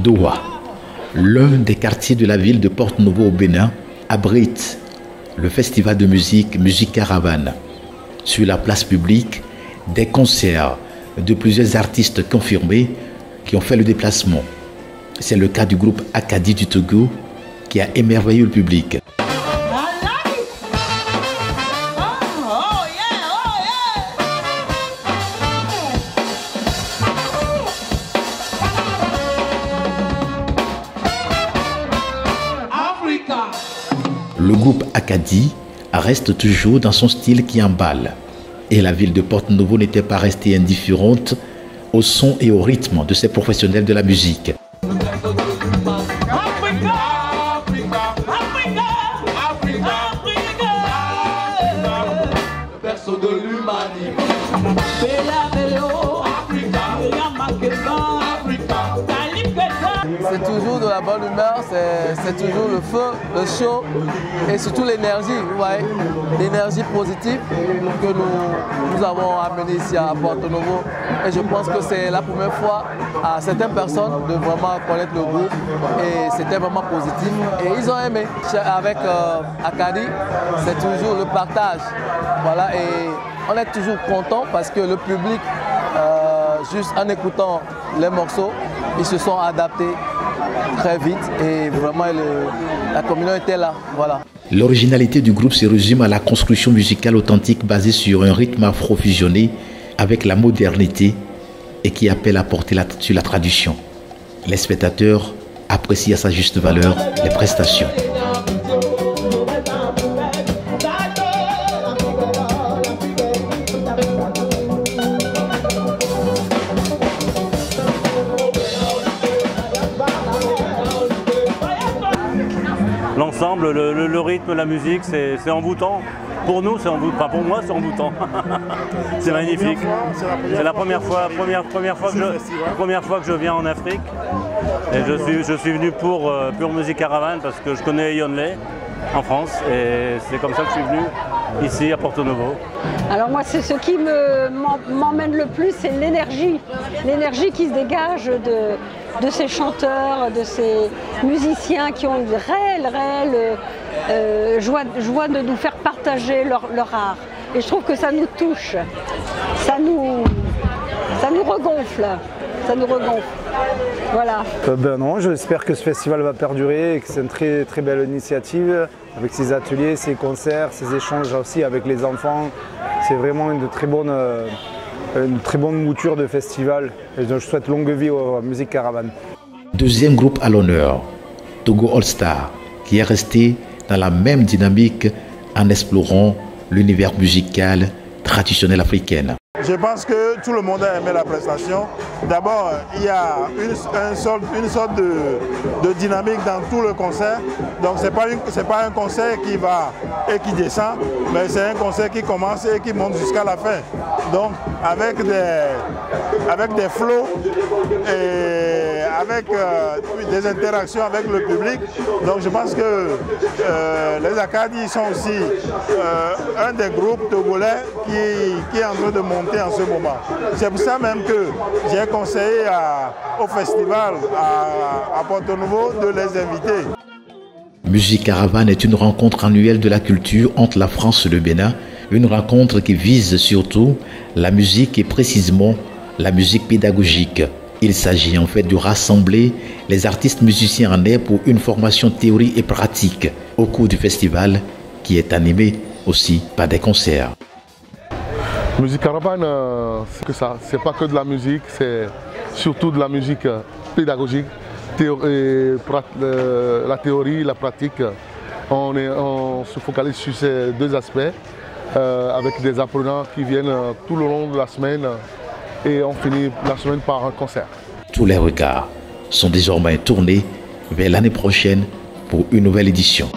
Doha, l'un des quartiers de la ville de Porto-Novo au Bénin, abrite le festival de musique Musique Caravane. Sur la place publique, des concerts de plusieurs artistes confirmés qui ont fait le déplacement. C'est le cas du groupe Acadie du Togo qui a émerveillé le public. Le groupe Acadie reste toujours dans son style qui emballe. Et la ville de Porto-Novo n'était pas restée indifférente au son et au rythme de ces professionnels de la musique. C'est toujours de la bonne humeur, c'est toujours le feu, le show et surtout l'énergie, vous voyez, l'énergie positive que nous avons amenée ici à Porto-Novo. Et je pense que c'est la première fois à certaines personnes de vraiment connaître le groupe et c'était vraiment positif. Et ils ont aimé. Avec Acadie, c'est toujours le partage. Voilà, et on est toujours content parce que le public, juste en écoutant les morceaux, ils se sont adaptés très vite et vraiment la communauté était là. Voilà. L'originalité du groupe se résume à la construction musicale authentique basée sur un rythme afro-fusionné avec la modernité et qui appelle à porter sur la tradition. Les spectateurs apprécient à sa juste valeur les prestations. L'ensemble, le rythme, la musique, c'est envoûtant. Pour nous, c'est envoûtant. Enfin, pour moi, c'est envoûtant. C'est magnifique. C'est la première fois que je viens en Afrique. Et je suis venu pour Musique Caravane parce que je connais Yonley en France. Et c'est comme ça que je suis venu ici à Porto-Novo. Alors moi, c'est ce qui m'emmène le plus, c'est l'énergie. L'énergie qui se dégage de ces chanteurs, de ces musiciens qui ont une réelle joie de nous faire partager leur art. Et je trouve que ça nous touche, ça nous regonfle. Ça nous regonfle. Voilà. Non, j'espère que ce festival va perdurer et que c'est une très belle initiative avec ses ateliers, ses concerts, ses échanges aussi avec les enfants. C'est vraiment une très bonne mouture de festival et je souhaite longue vie aux Musique Caravane. Deuxième groupe à l'honneur, Togo All Star, qui est resté dans la même dynamique en explorant l'univers musical traditionnel africain. Je pense que tout le monde a aimé la prestation. D'abord, il y a une sorte de dynamique dans tout le concert. Donc ce n'est pas un concert qui va et qui descend, mais c'est un concert qui commence et qui monte jusqu'à la fin. Donc avec des flows et avec des interactions avec le public. Donc je pense que les Acadies sont aussi un des groupes togolais qui est en train de monter en ce moment. C'est pour ça même que j'ai conseillé au festival à Porto-Novo de les inviter. Musique Caravane est une rencontre annuelle de la culture entre la France et le Bénin, une rencontre qui vise surtout la musique et précisément la musique pédagogique. Il s'agit en fait de rassembler les artistes musiciens en air pour une formation théorie et pratique au cours du festival qui est animé aussi par des concerts. Musique Caravane, c'est que ça, c'est pas que de la musique, c'est surtout de la musique pédagogique, la théorie, la pratique. On se focalise sur ces deux aspects avec des apprenants qui viennent tout le long de la semaine et on finit la semaine par un concert. Tous les regards sont désormais tournés vers l'année prochaine pour une nouvelle édition.